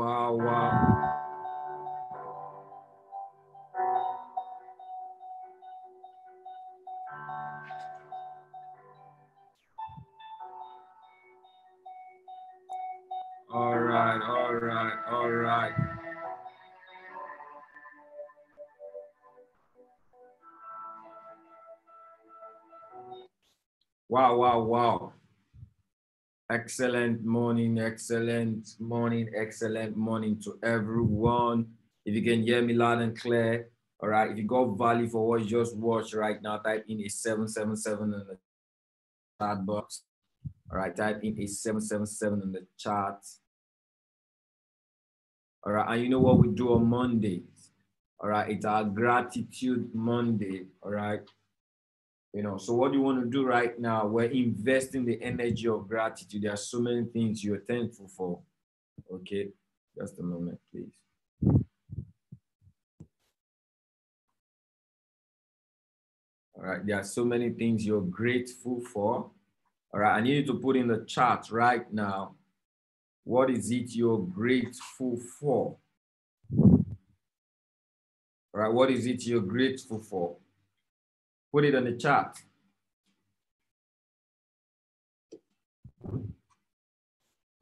Wow, wow. All right, all right, all right. Wow, wow, wow. Excellent morning, excellent morning, excellent morning to everyone. If you can hear me loud and clear, all right. If you got value for what you just watched right now, type in a 777 in the chat box. All right, type in a 777 in the chat. All right, and you know what we do on Mondays? All right, it's our gratitude Monday. All right. You know, so what do you want to do right now? We're investing the energy of gratitude. There are so many things you're thankful for. Okay, just a moment, please. All right, there are so many things you're grateful for. All right, I need you to put in the chat right now. What is it you're grateful for? All right, what is it you're grateful for? Put it in the chat.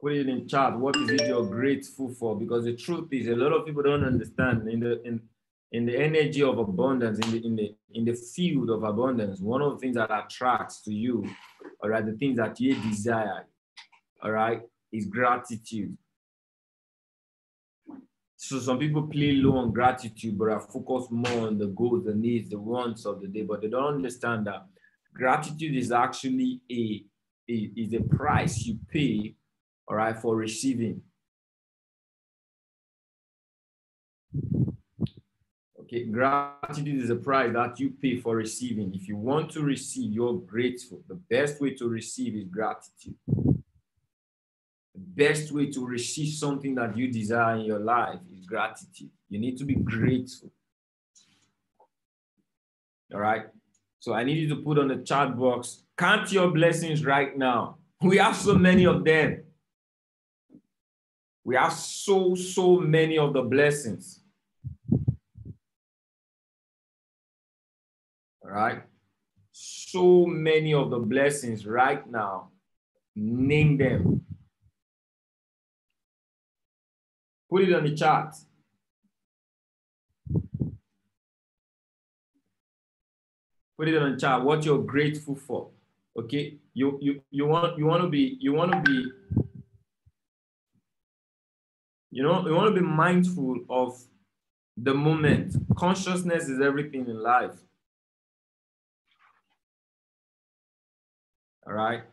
Put it in chat. What is it you're grateful for? Because the truth is, a lot of people don't understand in the energy of abundance, in the field of abundance. One of the things that attracts to you, all right, the things that you desire, all right, is gratitude. So some people play low on gratitude, but are focused more on the goals, the needs, the wants of the day. But they don't understand that gratitude is actually is a price you pay, all right, for receiving. Okay, gratitude is a price that you pay for receiving. If you want to receive, you're grateful. The best way to receive is gratitude. The best way to receive something that you desire in your life is gratitude. You need to be grateful. All right. So I need you to put on the chat box, count your blessings right now. We have so many of them. We have so many of the blessings. All right. So many of the blessings right now. Name them. Put it on the chat. Put it on the chat. What you're grateful for. Okay. You want to be mindful of the moment. Consciousness is everything in life. All right.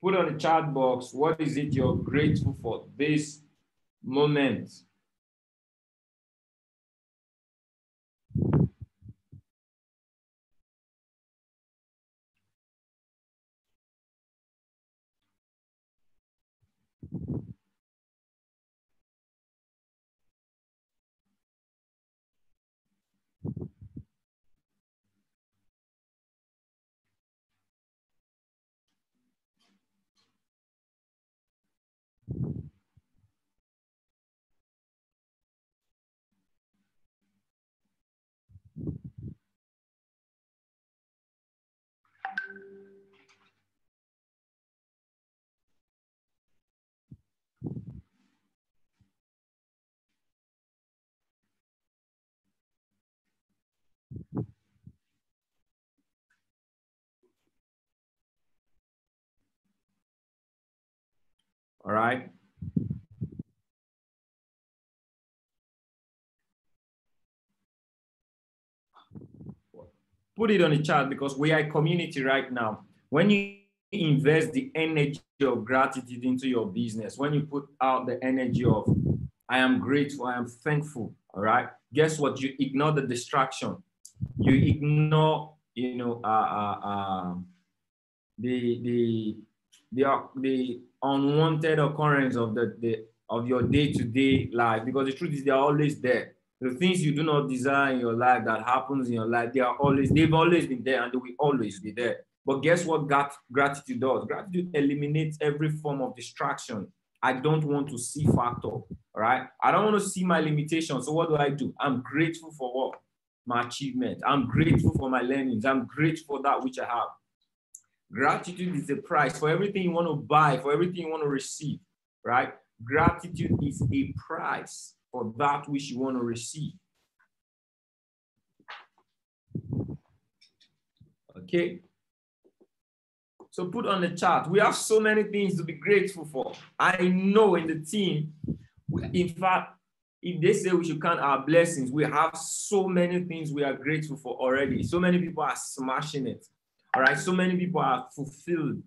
Put on the chat box, what is it you're grateful for this moment? All right. Put it on the chat because we are a community right now. When you invest the energy of gratitude into your business, when you put out the energy of, I am grateful, I am thankful, all right? Guess what? You ignore the distraction. You ignore, the unwanted occurrence of of your day-to-day life, because the truth is they're always there. The things you do not desire in your life that happens in your life, they've always been there and they will always be there. But guess what gratitude does? Gratitude eliminates every form of distraction. I don't want to see factor, all right? I don't want to see my limitations. So what do? I'm grateful for what? My achievement. I'm grateful for my learnings. I'm grateful for that which I have. Gratitude is the price for everything you want to buy, for everything you want to receive, right? Gratitude is a price for that which you want to receive. Okay. So put on the chart. We have so many things to be grateful for. I know in the team, in fact, if they say we should count our blessings, we have so many things we are grateful for already. So many people are smashing it. All right. So many people are fulfilled.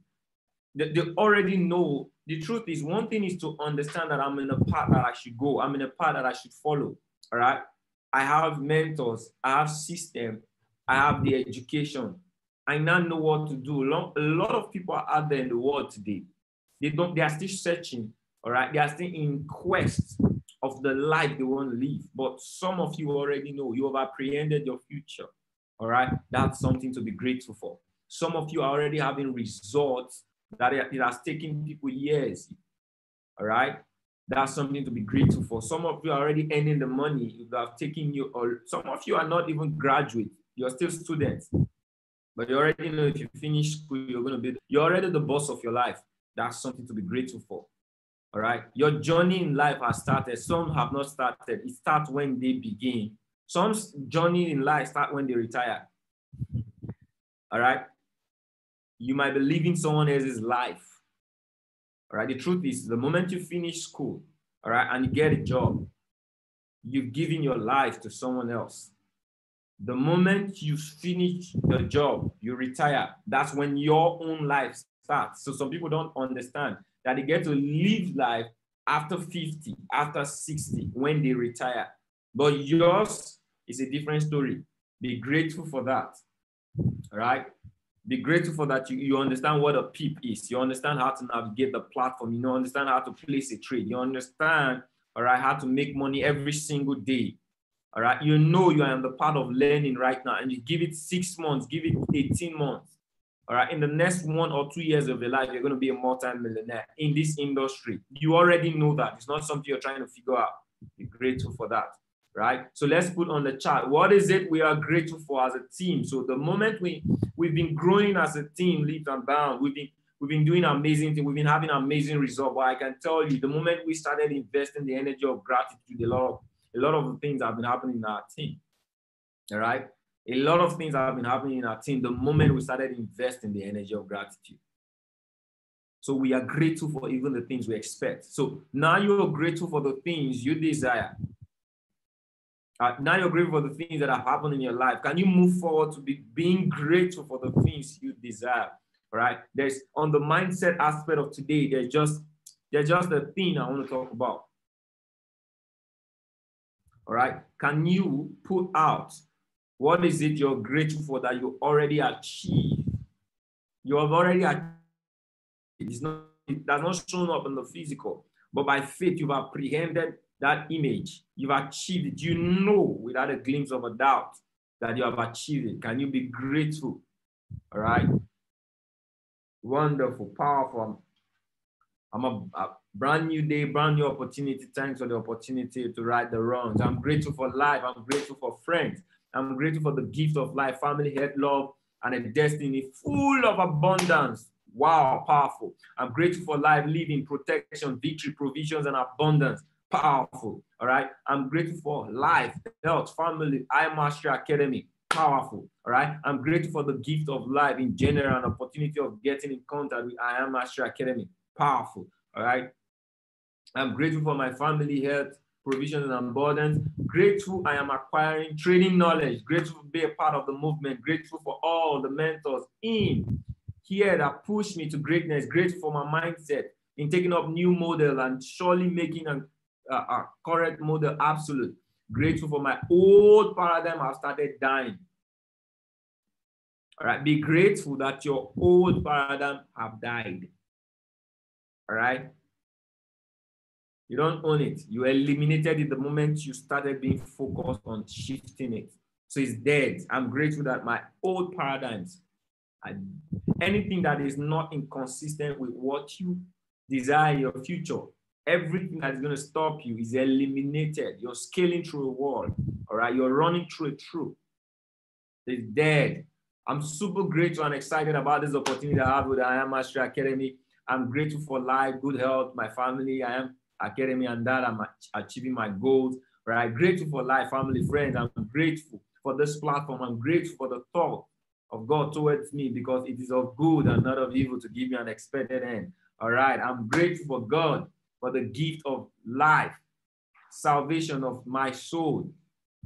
They already know. The truth is, one thing is to understand that I'm in a path that I should go. I'm in a path that I should follow. All right. I have mentors. I have system. I have the education. I now know what to do. A lot of people are out there in the world today. They are still searching. All right. They are still in quest of the life they want to live. But some of you already know you have apprehended your future. All right. That's something to be grateful for. Some of you are already having results that it has taken people years. All right. That's something to be grateful for. Some of you are already earning the money that have taken you, or some of you are not even graduates. You're still students. But you already know if you finish school, you're already the boss of your life. That's something to be grateful for. All right. Your journey in life has started. Some have not started. It starts when they begin. Some journey in life start when they retire. All right. You might be living someone else's life. All right. The truth is, the moment you finish school, all right, and you get a job, you've given your life to someone else. The moment you finish the job, you retire, that's when your own life starts. So some people don't understand that they get to live life after 50, after 60, when they retire. But yours is a different story. Be grateful for that. All right? Be grateful for that. You understand what a PIP is. You understand how to navigate the platform. You understand how to place a trade. You understand, all right, how to make money every single day. All right. You know you are in the part of learning right now, and you give it 6 months, give it 18 months. All right. In the next 1 or 2 years of your life, you're going to be a multi-millionaire in this industry. You already know that. It's not something you're trying to figure out. Be grateful for that. Right. So let's put on the chart. What is it we are grateful for as a team? So the moment we've been growing as a team, leaps and bounds, we've been doing amazing things. We've been having amazing results. But I can tell you, the moment we started investing the energy of gratitude, a lot of things have been happening in our team. All right. A lot of things have been happening in our team the moment we started investing the energy of gratitude. So we are grateful for even the things we expect. So now you're grateful for the things you desire. Now you're grateful for the things that have happened in your life. Can you move forward to being grateful for the things you desire? All right. There's on the mindset aspect of today, there's just a thing I want to talk about. All right. Can you put out what is it you're grateful for that you already achieved? You have already achieved. It does not show up in the physical, but by faith, you've apprehended that image. You've achieved it. You know without a glimpse of a doubt that you have achieved it. Can you be grateful? All right. Wonderful, powerful. I'm a brand new day, brand new opportunity. Thanks for the opportunity to right the wrongs. I'm grateful for life. I'm grateful for friends. I'm grateful for the gift of life, family, health, love, and a destiny full of abundance. Wow, powerful. I'm grateful for life, living, protection, victory, provisions, and abundance. Powerful. All right. I'm grateful for life, health, family, I Mastery Academy. Powerful. All right. I'm grateful for the gift of life in general and opportunity of getting in contact with I Am Mastery Academy. Powerful. All right. I'm grateful for my family, health, provisions, and abundance. Grateful I am acquiring trading knowledge. Grateful to be a part of the movement. Grateful for all the mentors in here that push me to greatness. Grateful for my mindset in taking up new model and surely making a correct model absolute. Grateful for my old paradigm have started dying. All right. Be grateful that your old paradigm have died. All right. You don't own it. You eliminated it the moment you started being focused on shifting it. So it's dead. I'm grateful that my old paradigms, anything that is not inconsistent with what you desire in your future, everything that is going to stop you is eliminated. You're scaling through a wall, all right? You're running through a troop. It's dead. I'm super grateful and excited about this opportunity I have with the I Am Mastery Academy. I'm grateful for life, good health, my family, I Am Academy, and that I'm achieving my goals, right? Grateful for life, family, friends. I'm grateful for this platform. I'm grateful for the thought of God towards me because it is of good and not of evil to give you an expected end. All right. I'm grateful for God for the gift of life, salvation of my soul,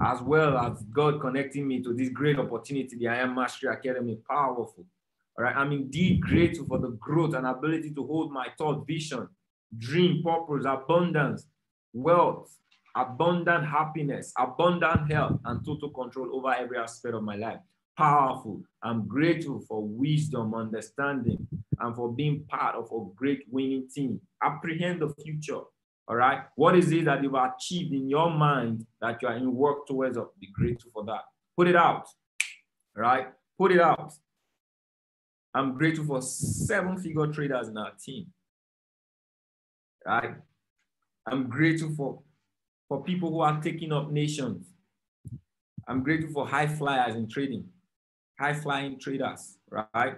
as well as God connecting me to this great opportunity, the I Am Mastery Academy. Powerful. All right. I'm indeed grateful for the growth and ability to hold my thought, vision, dream, purpose, abundance, wealth, abundant happiness, abundant health, and total control over every aspect of my life. Powerful. I'm grateful for wisdom, understanding, and for being part of a great winning team. Apprehend the future. All right. What is it that you've achieved in your mind that you are in work towards? Be grateful for that. Put it out. All right. Put it out. I'm grateful for 7-figure traders in our team. Right. I'm grateful for people who are taking up nations. I'm grateful for high flyers in trading, high flying traders. Right.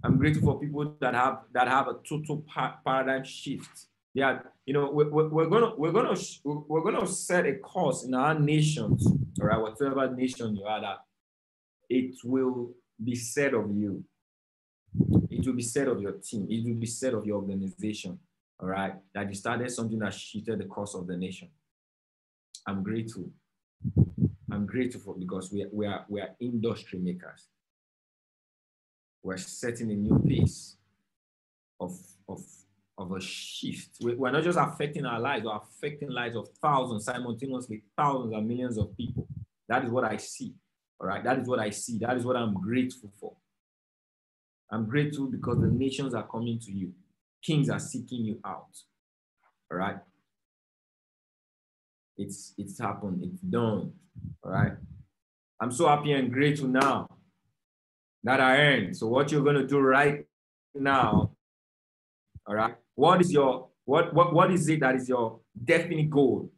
I'm grateful for people that have a total paradigm shift. Yeah, you know, we're gonna set a course in our nations, all right, whatever nation you are at, it will be said of you. It will be said of your team. It will be said of your organization, all right, that you started something that shifted the course of the nation. I'm grateful. I'm grateful because we are industry makers. We're setting a new pace of a shift. We're not just affecting our lives, we're affecting lives of thousands simultaneously, thousands and millions of people. That is what I see. All right. That is what I see. That is what I'm grateful for. I'm grateful because the nations are coming to you. Kings are seeking you out. All right. It's happened. It's done. All right. I'm so happy and grateful now that I earned. So what you're going to do right now, all right, what is it that is your definite goal?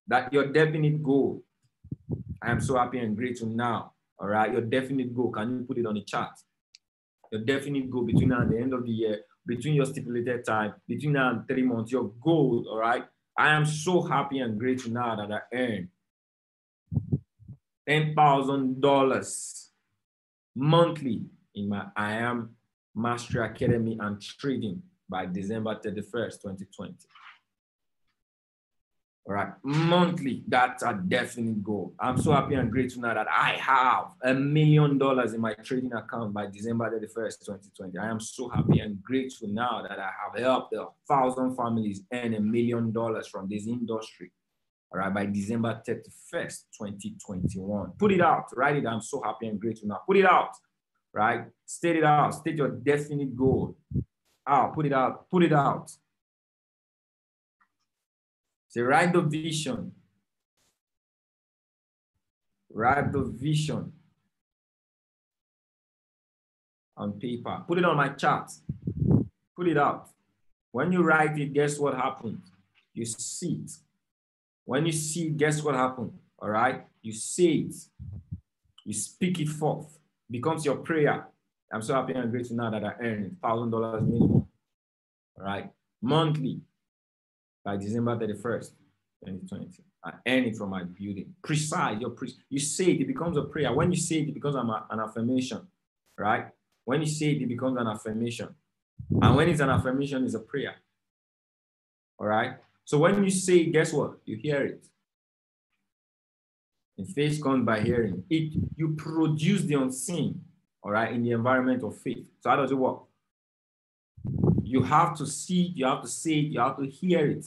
That your definite goal. I am so happy and grateful now. All right, your definite goal. Can you put it on the chat? Your definite goal between now and the end of the year, between your stipulated time, between now and 3 months, your goal. All right. I am so happy and grateful now that I earned $10,000 monthly in my I Am Mastery Academy and trading by December 31st, 2020. All right, monthly, that's a definite goal. I'm so happy and grateful now that I have $1 million in my trading account by December 31st, 2020. I am so happy and grateful now that I have helped 1,000 families earn $1 million from this industry. All right, by December 31st, 2021. Put it out, write it. I'm so happy and grateful now. Put it out, right? State it out. State your definite goal. Put it out. Put it out. Say, write the vision. Write the vision on paper. Put it on my chart. Put it out. When you write it, guess what happens? You see it. When you see it, guess what happens? All right? You say it. You speak it forth. It becomes your prayer. I'm so happy and grateful now that I earned $1,000 minimum. All right? Monthly by December 31st, 2020. I earn it from my building. Precise. You say it, it becomes a prayer. When you say it, it becomes an affirmation. Right? When you say it, it becomes an affirmation. And when it's an affirmation, it's a prayer. All right? So when you say it, guess what? You hear it. And faith comes by hearing. You produce the unseen, all right, in the environment of faith. So how does it work? You have to see it, you have to say it, you have to hear it.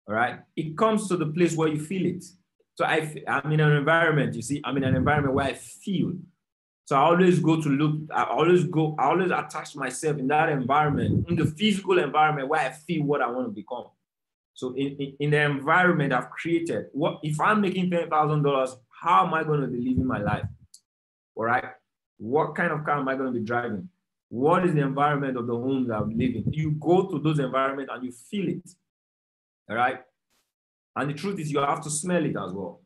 All right? It comes to the place where you feel it. So I'm in an environment, you see, I'm in an environment where I feel So I always go to look, I always attach myself in that environment, in the physical environment where I feel what I want to become. So in the environment I've created, what if I'm making $10,000, how am I going to be living my life? All right. What kind of car am I going to be driving? What is the environment of the home that I'm living? You go to those environments and you feel it. All right. And the truth is you have to smell it as well.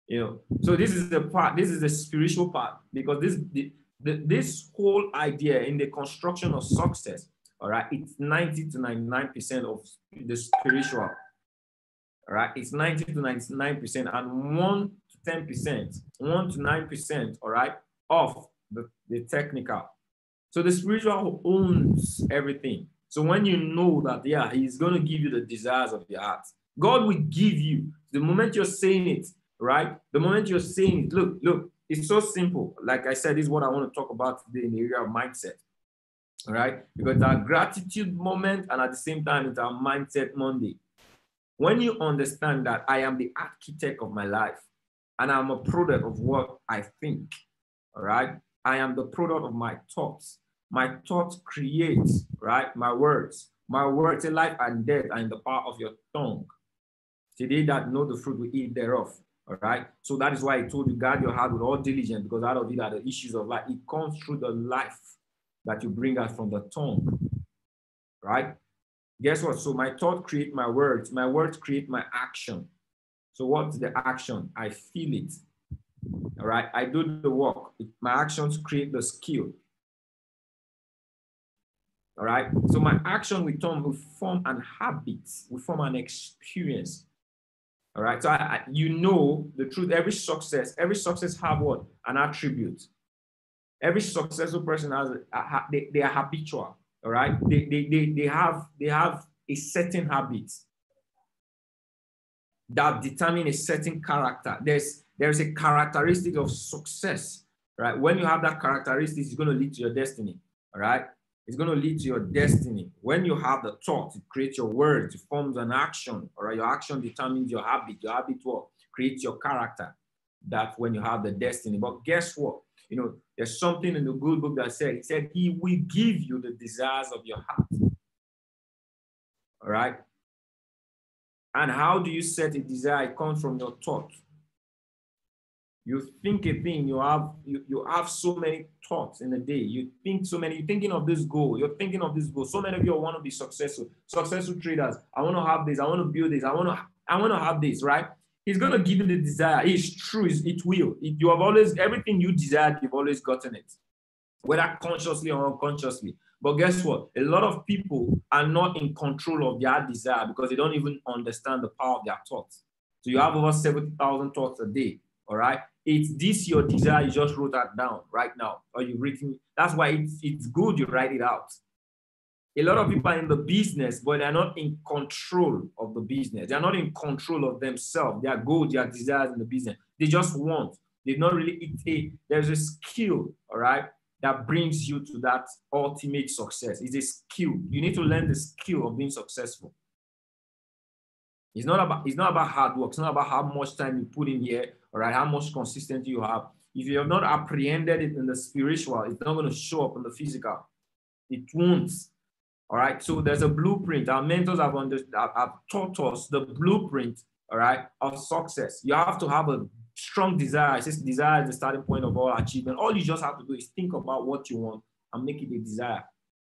You know, so this is the part, this is the spiritual part, because this whole idea in the construction of success, all right, it's 90 to 99% of the spiritual. All right, it's 90 to 99%, and 1 to 10%, 1 to 9%, all right, of the technical. So the spiritual owns everything. So when you know that, yeah, he's going to give you the desires of your heart, God will give you the moment you're saying it, right? The moment you're saying it, look, it's so simple. Like I said, this is what I want to talk about today in the area of mindset, all right? Because it's our gratitude moment, and at the same time, it's our mindset Monday. When you understand that I am the architect of my life and I'm a product of what I think, all right? I am the product of my thoughts. My thoughts create, right? My words, life and death are in the power of your tongue. Today that know the fruit will eat thereof, all right? So that is why I told you, guard your heart with all diligence, because out of it are the issues of life. It comes through the life that you bring out from the tongue, right? Guess what? So my thoughts create my words create my action. So what's the action? I feel it, all right? I do the work. My actions create the skill. All right. So my action will form an habit, we form an experience. All right. So you know the truth. Every success have what? An attribute. Every successful person has they are habitual. All right. They have a certain habit that determine a certain character. There's a characteristic of success, right? When you have that characteristic, it's going to lead to your destiny. All right. It's going to lead to your destiny. When you have the thought, it creates your words, it forms an action, all right? Your action determines your habit. Your habit will create your character. That's when you have the destiny. But guess what? You know, there's something in the good book that said, it said, he will give you the desires of your heart. All right? And how do you set a desire? It comes from your thought. You think a thing, you have so many thoughts in a day. You think so many, you're thinking of this goal. You're thinking of this goal. So many of you want to be successful traders. I want to have this. I want to build this. I want to have this, right? He's going to give you the desire. It's true. It will. You have always, everything you desired, you've always gotten it, whether consciously or unconsciously. But guess what? A lot of people are not in control of their desire because they don't even understand the power of their thoughts. So you have over 70,000 thoughts a day, all right? It's this your desire, you just wrote that down right now, or you've written. That's why it's good you write it out. A lot of people are in the business, but they're not in control of the business. They're not in control of themselves, their goals, their desires in the business. They just want. They've not really, there's a skill, all right, that brings you to that ultimate success. It's a skill. You need to learn the skill of being successful. It's not about hard work. It's not about how much time you put in here, all right, how much consistency you have. If you have not apprehended it in the spiritual, it's not going to show up in the physical. It won't. All right. So there's a blueprint. Our mentors have taught us the blueprint, all right, of success. You have to have a strong desire. It says desire is the starting point of all achievement. All you just have to do is think about what you want and make it a desire.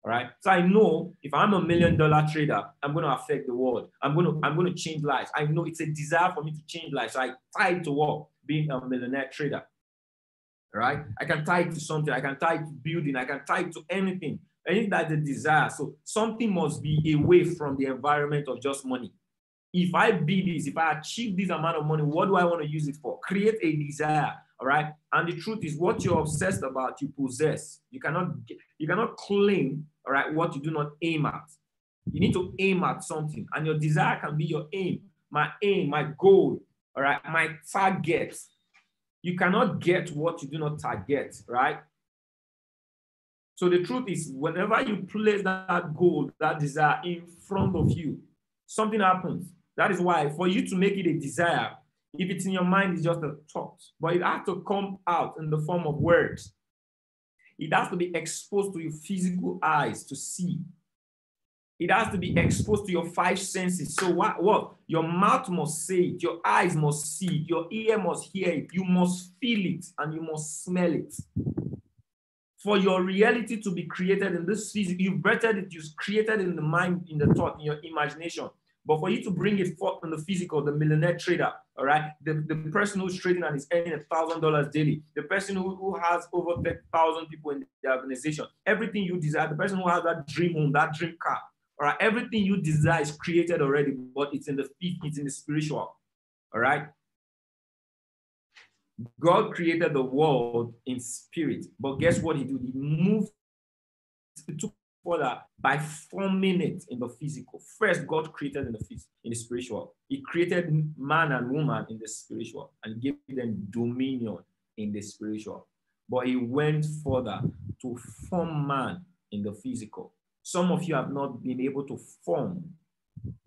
All right. So I know if I'm $1 million trader, I'm going to affect the world. I'm going to change lives. I know it's a desire for me to change lives. So I tie it to what? Being a millionaire trader. All right. I can tie it to something. I can tie it to building. I can tie it to anything. I think that's a desire. So something must be away from the environment of just money. If I be this, if I achieve this amount of money, what do I want to use it for? Create a desire. All right. And the truth is, what you're obsessed about, you possess. You cannot claim, all right, what you do not aim at. You need to aim at something, and your desire can be your aim, my goal, all right, my target. You cannot get what you do not target, right? So the truth is, whenever you place that goal, that desire in front of you, something happens. That is why for you to make it a desire, If it's in your mind, it's just a thought. But it has to come out in the form of words. It has to be exposed to your physical eyes to see. It has to be exposed to your five senses. So what? Your mouth must say it. Your eyes must see it. Your ear must hear it. You must feel it and you must smell it. For your reality to be created in this physical, you've birthed it, you've created in the mind, in the thought, in your imagination. But for you to bring it forth in the physical, the millionaire trader, all right, the person who's trading and is earning $1,000 daily, the person who has over 30,000 people in the organization, everything you desire, the person who has that dream home, that dream car, all right, everything you desire is created already, but it's in the spiritual, all right? God created the world in spirit, but guess what he did? He moved it took further by forming it in the physical. First, God created in the spiritual. He created man and woman in the spiritual and gave them dominion in the spiritual. But he went further to form man in the physical. Some of you have not been able to form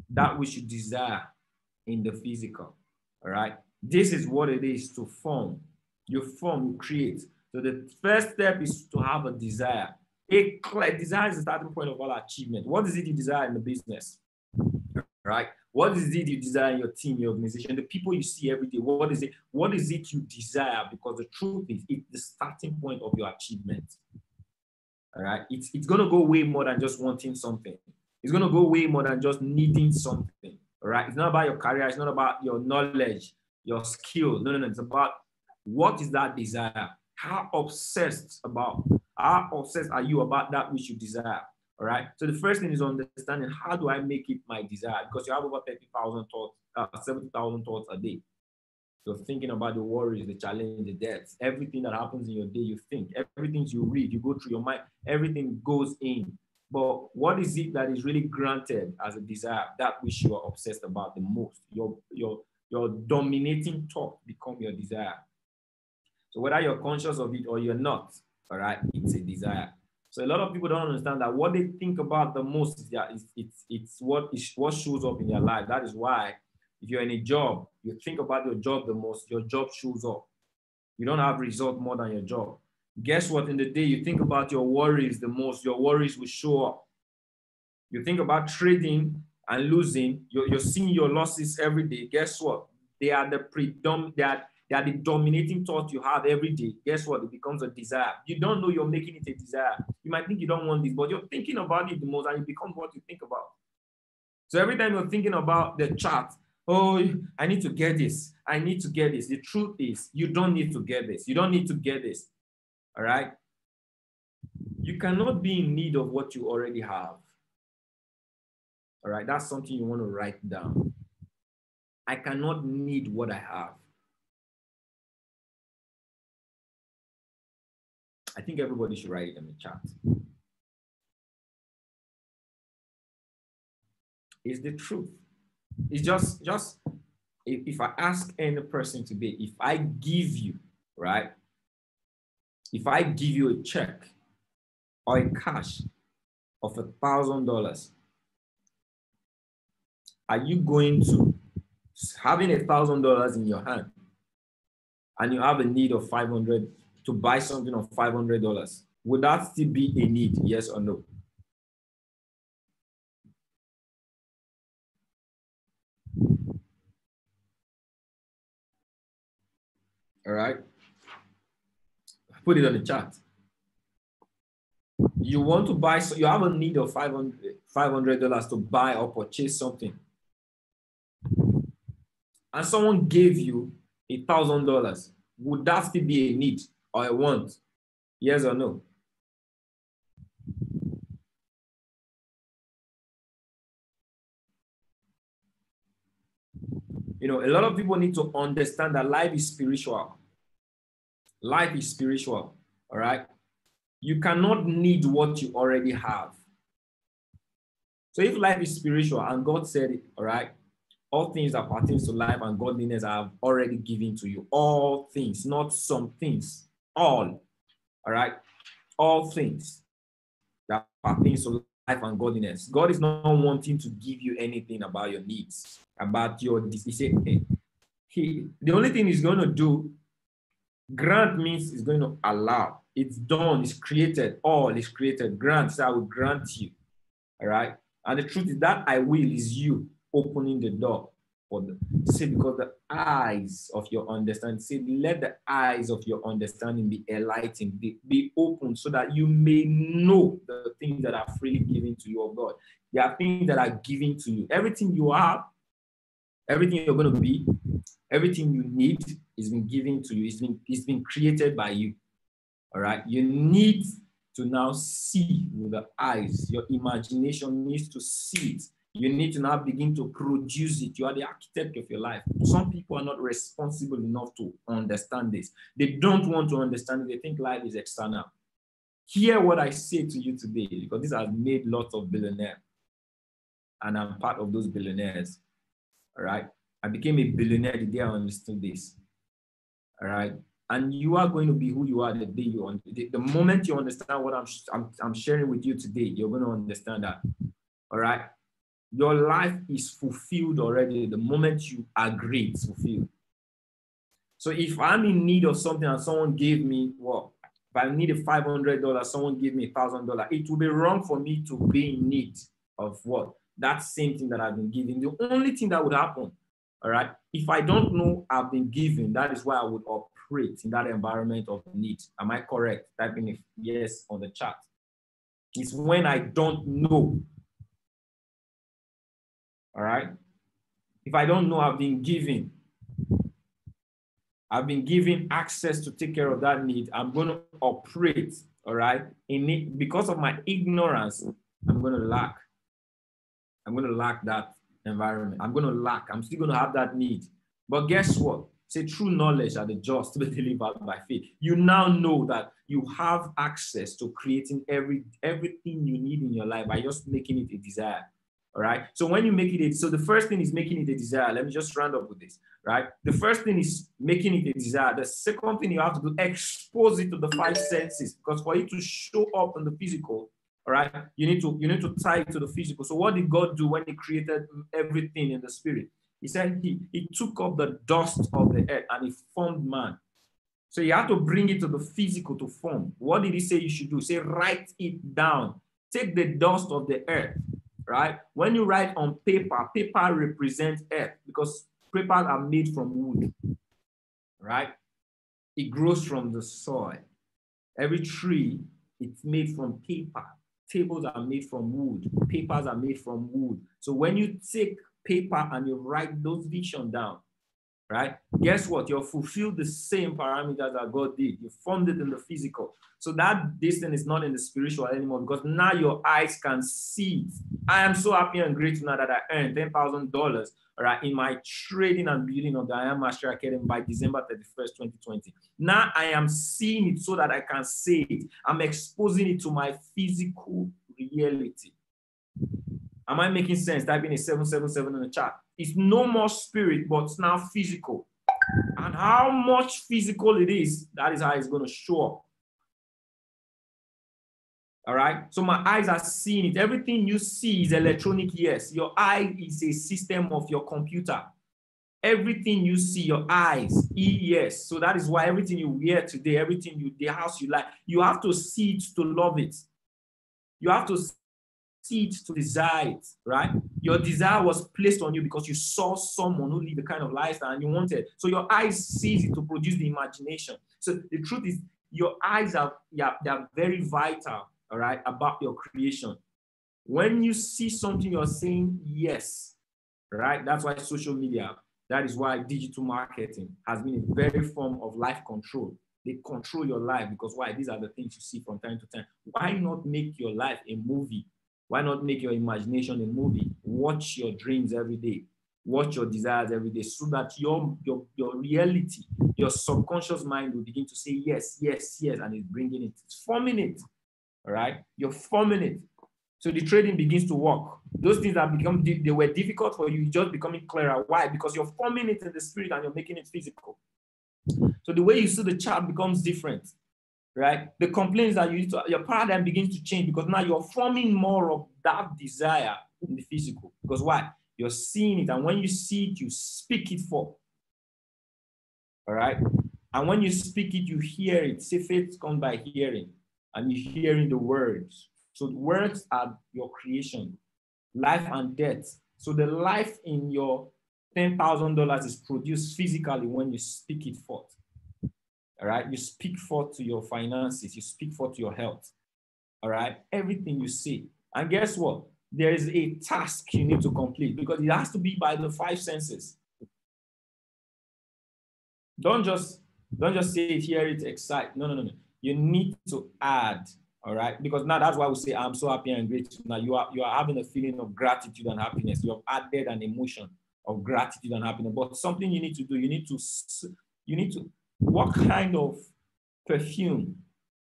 that which you desire in the physical. All right. This is what it is to form. You form, you create. So the first step is to have a desire. A desire is the starting point of all achievement. What is it you desire in the business? Right? What is it you desire in your team, your organization, the people you see every day? What is it? What is it you desire? Because the truth is, it's the starting point of your achievement. All right. It's going to go way more than just wanting something. It's going to go way more than just needing something. All right. It's not about your career. It's not about your knowledge, your skill. No. It's about what is that desire? How obsessed are you about that which you desire? All right. So the first thing is understanding, how do I make it my desire? Because you have over 30,000 thoughts, 70,000 thoughts a day. You're thinking about the worries, the challenge, the debts, everything that happens in your day, you think, everything you read, you go through your mind, everything goes in. But what is it that is really granted as a desire, that which you are obsessed about the most? Your dominating thought become your desire. So whether you're conscious of it or you're not, all right, it's a desire. So a lot of people don't understand that what they think about the most is that it's what shows up in their life. That is why if you're in a job, you think about your job the most, your job shows up. You don't have result more than your job. Guess what? In the day, you think about your worries the most, your worries will show up. You think about trading and losing, you're seeing your losses every day. Guess what? They are the dominating thought you have every day. Guess what? It becomes a desire. You don't know you're making it a desire. You might think you don't want this, but you're thinking about it the most and it becomes what you think about. So every time you're thinking about the chart, oh, I need to get this. I need to get this. The truth is, you don't need to get this. You don't need to get this. All right? You cannot be in need of what you already have. All right? That's something you want to write down. I cannot need what I have. I think everybody should write it in the chat. It's the truth. It's just if I ask any person today, if I give you, right? If I give you a check or a cash of $1,000, are you going to, having $1,000 in your hand and you have a need of 500 to buy something of $500, would that still be a need? Yes or no? All right. Put it on the chat. You want to buy, so you have a need of $500 to buy or purchase something. And someone gave you $1,000. Would that still be a need or a want? Yes or no? You know, a lot of people need to understand that life is spiritual. Life is spiritual, all right? You cannot need what you already have. So if life is spiritual and God said it, all right, all things that pertain to life and godliness I have already given to you. All things, not some things, all right? All things that pertain to life and godliness. God is not wanting to give you anything about your needs, about your decision. The only thing he's going to do, grant means he's going to allow. It's done, it's created, all is created. Grant, so I will grant you. All right. And the truth is that I will is you opening the door for the say, because the eyes of your understanding, say, let the eyes of your understanding be enlightened, be open, so that you may know the things that are freely given to you of God. There are things that are given to you. Everything you have, everything you're going to be, everything you need is been given to you. It's been created by you. All right. You need to now see with the eyes. Your imagination needs to see it. You need to now begin to produce it. You are the architect of your life. Some people are not responsible enough to understand this. They don't want to understand it. They think life is external. Hear what I say to you today, because this has made lots of billionaires. And I'm part of those billionaires. All right. I became a billionaire the day I understood this. All right. And you are going to be who you are the day you the moment you understand what I'm sharing with you today, you're going to understand that. All right. Your life is fulfilled already the moment you agree it's fulfilled. So if I'm in need of something and someone gave me, well, if I need $500, someone gave me $1,000, it would be wrong for me to be in need of what? That same thing that I've been given. The only thing that would happen, all right, if I don't know I've been given, that is why I would operate in that environment of need. Am I correct? Typing a yes on the chat. It's when I don't know. All right. If I don't know I've been given access to take care of that need, I'm going to operate, all right, in it. Because of my ignorance, I'm going to lack. I'm going to lack that environment. I'm still going to have that need. But guess what? Say true knowledge are the just to be delivered by faith. You now know that you have access to creating everything you need in your life by just making it a desire. All right. So when you make it, so the first thing is making it a desire. Let me just round up with this, right? The first thing is making it a desire. The second thing you have to do, expose it to the five senses, because for it to show up in the physical, all right, you need to tie it to the physical. So what did God do when he created everything in the spirit? He said he took up the dust of the earth and he formed man. So you have to bring it to the physical to form. What did he say you should do? Say, write it down. Take the dust of the earth, right? When you write on paper, paper represents earth because papers are made from wood, right? It grows from the soil. Every tree, it's made from paper. Tables are made from wood. Papers are made from wood. So when you take paper and you write those visions down, right? Guess what? You'll fulfill the same parameters that God did. You formed it in the physical. So that distance is not in the spiritual anymore because now your eyes can see it. I am so happy and grateful now that I earned $10,000, right, in my trading and building of the I Am Master Academy by December 31st, 2020. Now I am seeing it so that I can say it. I'm exposing it to my physical reality. Am I making sense? Typing a 777 in the chat. It's no more spirit, but it's now physical. And how much physical it is, that is how it's going to show up. All right. So my eyes are seeing it. Everything you see is electronic, yes. Your eye is a system of your computer. Everything you see, your eyes, yes. So that is why everything you wear today, the house you like, you have to see it to love it. You have to see it to desire it, right? Your desire was placed on you because you saw someone who lived the kind of lifestyle and you wanted. So your eyes sees it to produce the imagination. So the truth is, your eyes are very vital, all right, about your creation. When you see something, you're saying yes, right? That's why social media, that is why digital marketing has been a very form of life control. They control your life because why? These are the things you see from time to time. Why not make your life a movie? Why not make your imagination a movie? Watch your dreams every day. Watch your desires every day so that your reality, your subconscious mind will begin to say yes, yes, yes, and it's bringing it. It's forming it, all right? You're forming it. So the trading begins to work. Those things that they were difficult for you, just becoming clearer. Why? Because you're forming it in the spirit and you're making it physical. So the way you see the chart becomes different. Right? The complaints that your paradigm begins to change because now you're forming more of that desire in the physical. Because why? You're seeing it, and when you see it, you speak it forth. All right. And when you speak it, you hear it. Say faith comes by hearing, and you hearing the words. So the words are your creation, life and death. So the life in your $10,000 is produced physically when you speak it forth. All right. You speak forth to your finances. You speak forth to your health. All right. Everything you say. And guess what? There is a task you need to complete because it has to be by the five senses. Don't just say it, hear it, excite. No. You need to add, all right? Because now that's why we say I'm so happy and grateful. Now you are having a feeling of gratitude and happiness. You have added an emotion of gratitude and happiness. But something you need to do, you need to, what kind of perfume,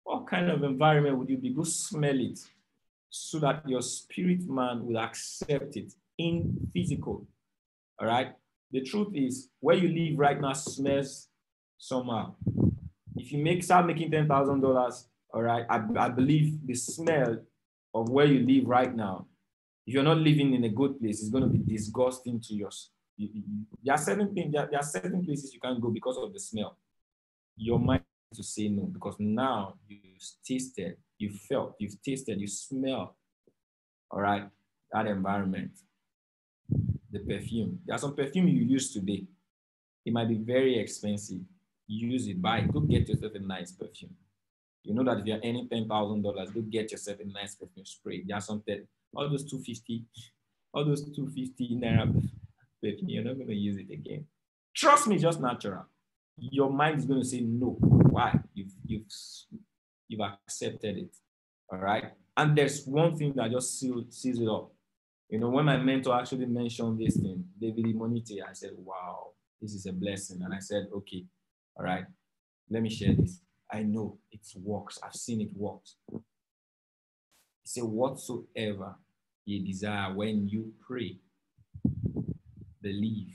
what kind of environment would you be? Go smell it so that your spirit man will accept it in physical, all right? The truth is, where you live right now smells somehow. If you start making $10,000, all right, I believe the smell of where you live right now, if you're not living in a good place, it's going to be disgusting to yours. There are certain things, there are certain places you can't go because of the smell. Your mind to say no, because now you've tasted, you felt, you've tasted, you smell, all right, that environment. The perfume. There's some perfume you use today. It might be very expensive. Use it, buy it. Go get yourself a nice perfume. You know that if you're earning $10,000, go get yourself a nice perfume spray. There's something, all those 250 naira perfume, you're not going to use it again. Trust me, just natural. Your mind is going to say no. Why? You've accepted it. All right. And there's one thing that just seals it up. You know, when my mentor actually mentioned this thing, David Imonite, I said, wow, this is a blessing. And I said, okay, all right, let me share this. I know it works. I've seen it work. He said, whatsoever you desire when you pray, believe,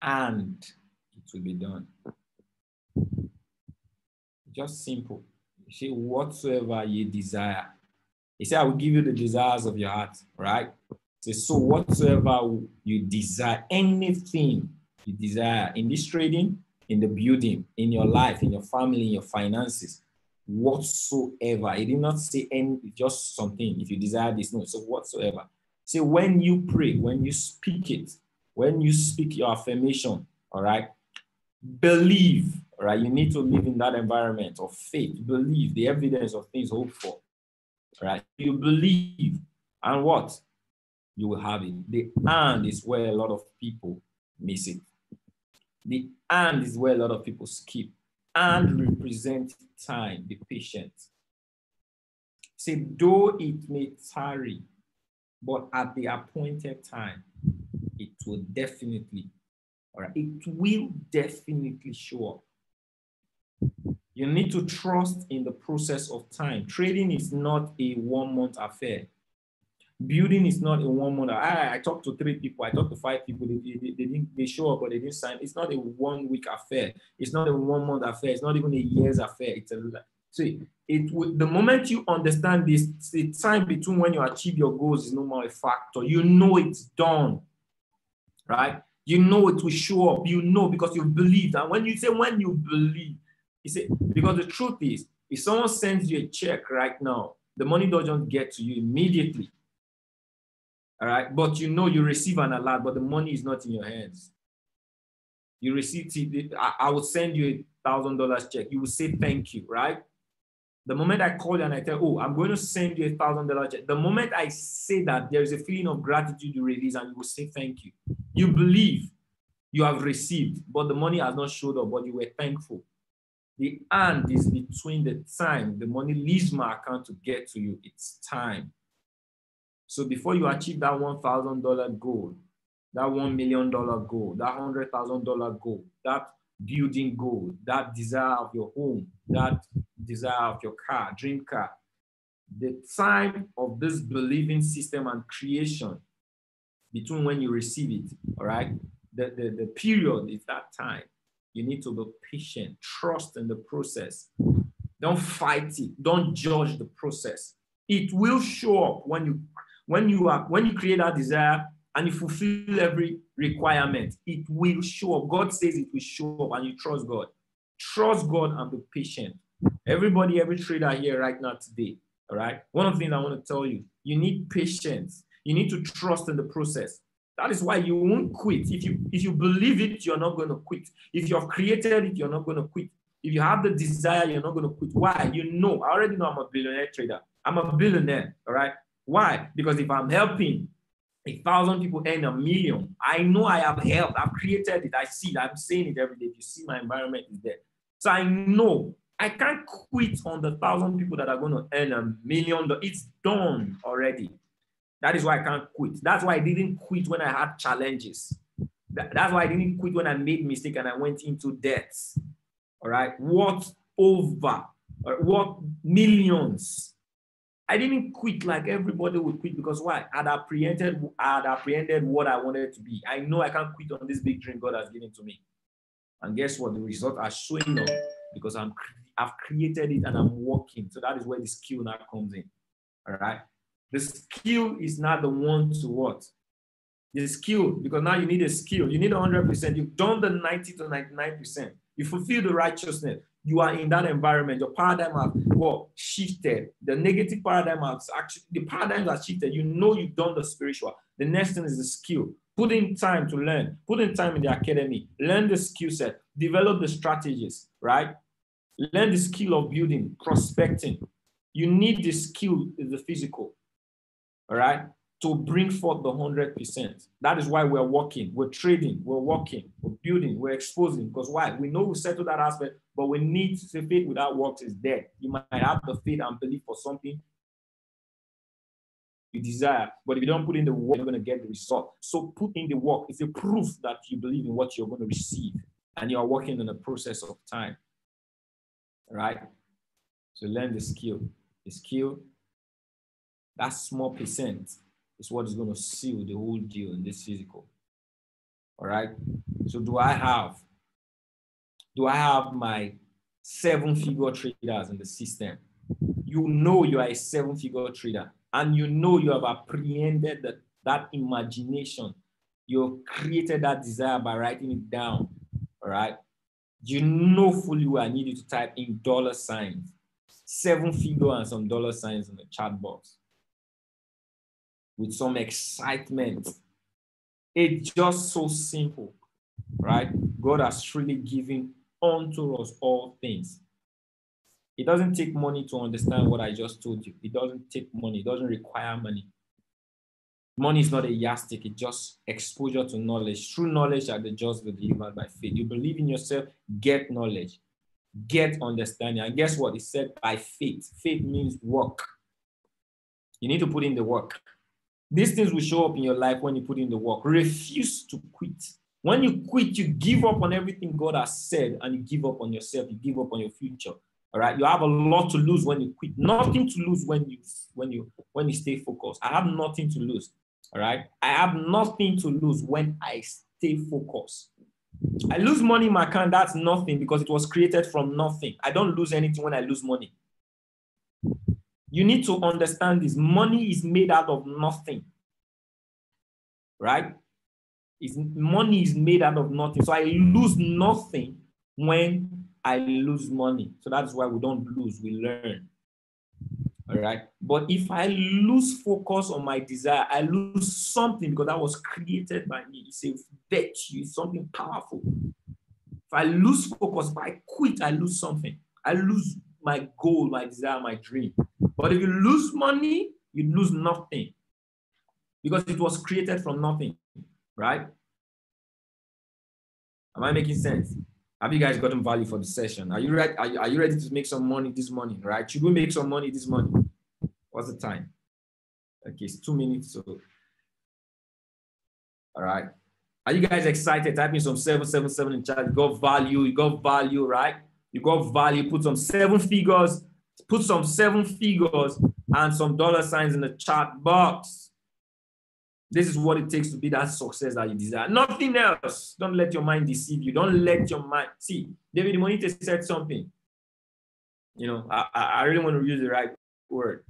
and it will be done. Just simple. You say, whatsoever you desire. He said, I will give you the desires of your heart, right? So whatsoever you desire, anything you desire in this trading, in the building, in your life, in your family, in your finances, whatsoever. He did not say any, just something. If you desire this, no. So whatsoever. Say when you pray, when you speak it, when you speak your affirmation, all right? Believe, all right? You need to live in that environment of faith. Believe the evidence of things hoped for. Right? You believe, and what? You will have it. The and is where a lot of people miss it. The and is where a lot of people skip. And represent time, be patient. Say, though it may tarry, but at the appointed time, it will definitely, all right, it will definitely show up. You need to trust in the process of time. Trading is not a 1 month affair. Building is not a 1 month. I talked to 3 people. I talked to 5 people. They show up, but they didn't sign. It's not a 1 week affair. It's not a 1 month affair. It's not even a year's affair. The moment you understand this, the time between when you achieve your goals is no more a factor. You know it's done, right? You know it will show up. You know because you believed. And when you say when you believe, you say, because the truth is, if someone sends you a check right now, the money doesn't get to you immediately. All right. But you know you receive an alert, but the money is not in your hands. You receive it. I will send you $1,000 check. You will say thank you, right? The moment I call you and I tell, oh, I'm going to send you $1,000 check. The moment I say that, there is a feeling of gratitude you release and you will say thank you. You believe you have received, but the money has not showed up, but you were thankful. The and is between the time the money leaves my account to get to you. It's time. So before you achieve that $1,000 goal, that $1 million goal, that $100,000 goal, that building goal, that desire of your home, that desire of your car, dream car, the time of this believing system and creation between when you receive it, all right? The period is that time. You need to be patient, trust in the process. Don't fight it. Don't judge the process. It will show up when you create that desire. and you fulfill every requirement, it will show up. God says it will show up, and you trust God. Trust God and be patient. Everybody, every trader here right now today, all right? One of the things I want to tell you, you need patience. You need to trust in the process. That is why you won't quit. If you believe it, you're not going to quit. If you have created it, you're not going to quit. If you have the desire, you're not going to quit. Why? You know, I already know I'm a billionaire trader. I'm a billionaire, all right? Why? Because if I'm helping 1,000 people earn 1,000,000, I know I have helped. I've created it. I see it. I'm saying it every day. If you see my environment is there. So I know I can't quit on the 1,000 people that are going to earn $1,000,000. It's done already. That is why I can't quit. That's why I didn't quit when I had challenges. That's why I didn't quit when I made mistake and I went into debt. All right. What millions? I didn't quit like everybody would quit because why? I'd apprehended what I wanted to be. I know I can't quit on this big dream God has given to me. And guess what? The results are showing up because I've created it and I'm working. So that is where the skill now comes in. All right. The skill is not the one to what? The skill, because now you need a skill. You need 100%. You've done the 90 to 99%. You fulfill the righteousness. You are in that environment. Your paradigm has shifted. The negative paradigm has actually, the paradigms have shifted. You know you've done the spiritual. The next thing is the skill. Put in time to learn. Put in time in the academy. Learn the skill set. Develop the strategies, right? Learn the skill of building, prospecting. You need the skill in the physical, all right, to bring forth the 100%. That is why we're working, we're trading, we're working, we're building, we're exposing. Because why? We know we settle that aspect, but we need to say faith without works is dead. You might have the faith and belief for something you desire, but if you don't put in the work, you're going to get the result. So put in the work. It's a proof that you believe in what you're going to receive, and you're working in the process of time. All right? So learn the skill. The skill, that small percent is what is going to seal the whole deal in this physical. All right. So do I have my 7-figure traders in the system? You know you are a 7-figure trader, and you know you have apprehended that imagination. You've created that desire by writing it down. All right. You know fully well I need you to type in $signs, 7-figure and some $signs in the chat box with some excitement. It's just so simple, right? God has freely given unto us all things. It doesn't take money to understand what I just told you. It doesn't take money. It doesn't require money. Money is not a yardstick. It's just exposure to knowledge. True knowledge are the just be delivered by faith. You believe in yourself, get knowledge, get understanding. And guess what? It said by faith. Faith means work. You need to put in the work. These things will show up in your life when you put in the work. Refuse to quit. When you quit, you give up on everything God has said, and you give up on yourself. You give up on your future. All right. You have a lot to lose when you quit. Nothing to lose when you stay focused. I have nothing to lose. All right. I have nothing to lose when I stay focused. I lose money in my account. That's nothing because it was created from nothing. I don't lose anything when I lose money. You need to understand this. Money is made out of nothing, right? Money is made out of nothing. So I lose nothing when I lose money. So that's why we don't lose, we learn. All right. But if I lose focus on my desire, I lose something because that was created by me. It's a virtue, it's something powerful. If I lose focus, if I quit, I lose something. I lose my goal, my desire, my dream. But if you lose money, you lose nothing because it was created from nothing, right? Am I making sense? Have you guys gotten value for the session? Are you ready? Are you ready to make some money this morning, right? Should we make some money this morning? What's the time? Okay, it's 2 minutes. So, all right. Are you guys excited? Type in some 777 in chat. You got value, right? You got value. Put some 7 figures. Put some 7 figures and some $signs in the chat box. This is what it takes to be that success that you desire. Nothing else. Don't let your mind deceive you. Don't let your mind. See, David Monite said something. You know, I really want to use the right word.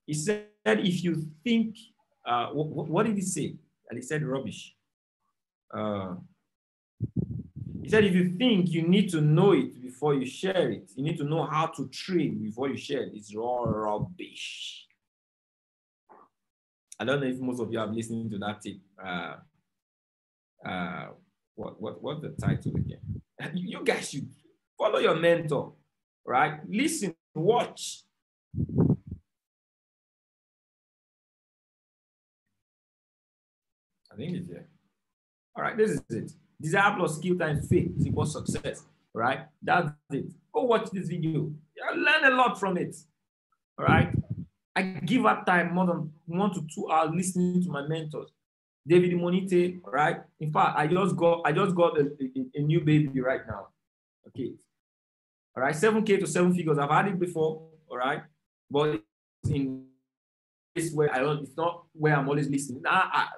He said, if you think what did he say? And he said rubbish. He said, if you think you need to know it before you share it, you need to know how to trade before you share it. It's all rubbish. I don't know if most of you have listened to that tape. What's the title again? You guys should follow your mentor, right? Listen, watch. I think it's there. All right, this is it. Desire plus skill times faith is equal success, right? That's it. Go watch this video. I learn a lot from it, all right? I give up time more than 1 to 2 hours listening to my mentors. David Monite, right? In fact, I just got a new baby right now. Okay. All right, 7K to 7 figures. I've had it before, all right? But in this where it's not where I'm always listening.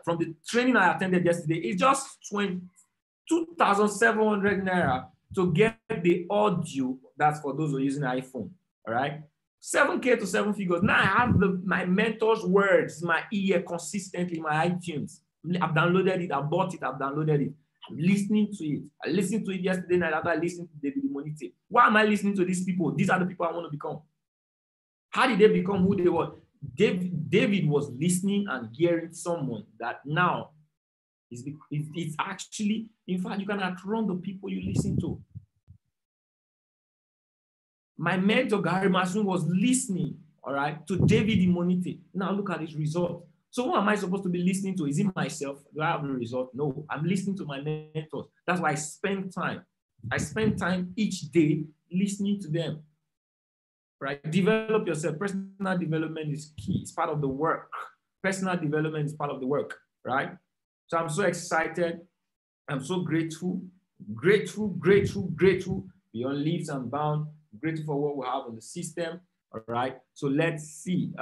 From the training I attended yesterday, it's just 2,700 naira to get the audio. That's for those who are using iPhone, all right? 7K to 7 figures. Now I have my mentor's words, my ear consistently, my iTunes. I've downloaded it, I bought it, I've downloaded it. I'm listening to it. I listened to it yesterday night after I listened to David Monite. Why am I listening to these people? These are the people I want to become. How did they become who they were? David was listening and hearing someone that now it's actually, in fact, you can outrun the people you listen to. My mentor, Gary Masun, was listening, all right, to David Monite. Now look at his result. So who am I supposed to be listening to? Is it myself? Do I have a result? No, I'm listening to my mentors. That's why I spend time. I spend time each day listening to them, right? Develop yourself. Personal development is key. It's part of the work. Personal development is part of the work, right? So I'm so excited. I'm so grateful beyond leaps and bounds. Grateful for what we have in the system. All right. So let's see.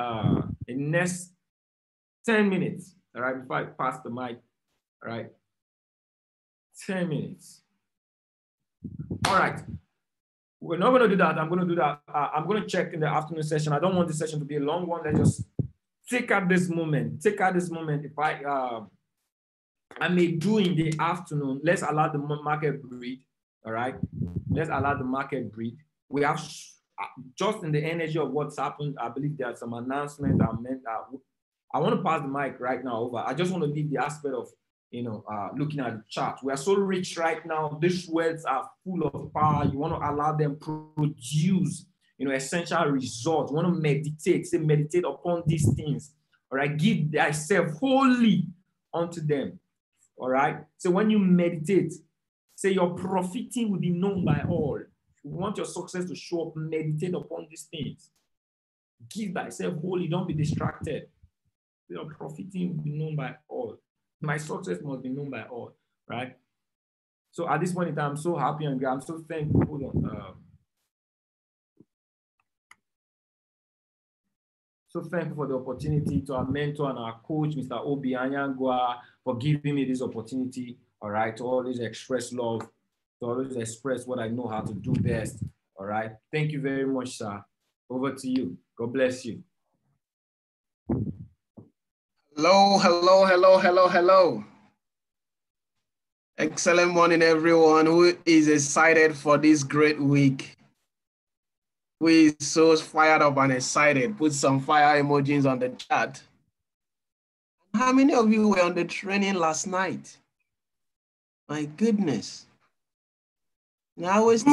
In the next 10 minutes. All right. Before I pass the mic. All right. 10 minutes. All right. We're not going to do that. I'm going to do that. I'm going to check in the afternoon session. I don't want this session to be a long one. Let's just take out this moment. If I may do in the afternoon, let's allow the market breathe. All right. Let's allow the market breathe. We have just in the energy of what's happened. I believe there are some announcements. I want to pass the mic right now over. I just want to leave the aspect of, looking at the chart. We are so rich right now. These words are full of power. You want to allow them produce, essential results. You want to meditate. Say, meditate upon these things. All right. Give thyself wholly unto them. All right. So when you meditate, say your profiting will be known by all. If you want your success to show up, meditate upon these things. Give thyself wholly. Don't be distracted. Your profiting will be known by all. My success must be known by all. Right. So at this point in time, I'm so happy and I'm so thankful. Hold on. So thankful for the opportunity to our mentor and our coach, Mr. Obi Anyangwa, for giving me this opportunity, all right, to always express love, to always express what I know how to do best, all right? Thank you very much, sir. Over to you. God bless you. Hello. Excellent morning, everyone who is excited for this great week. Who is so fired up and excited? Put some fire emojis on the chat. How many of you were on the training last night? My goodness. Now it's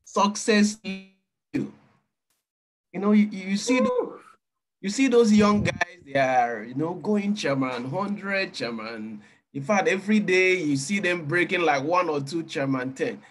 success. You see those young guys, they are, going chairman 100, chairman. In fact, every day you see them breaking like 1 or 2 chairman 10.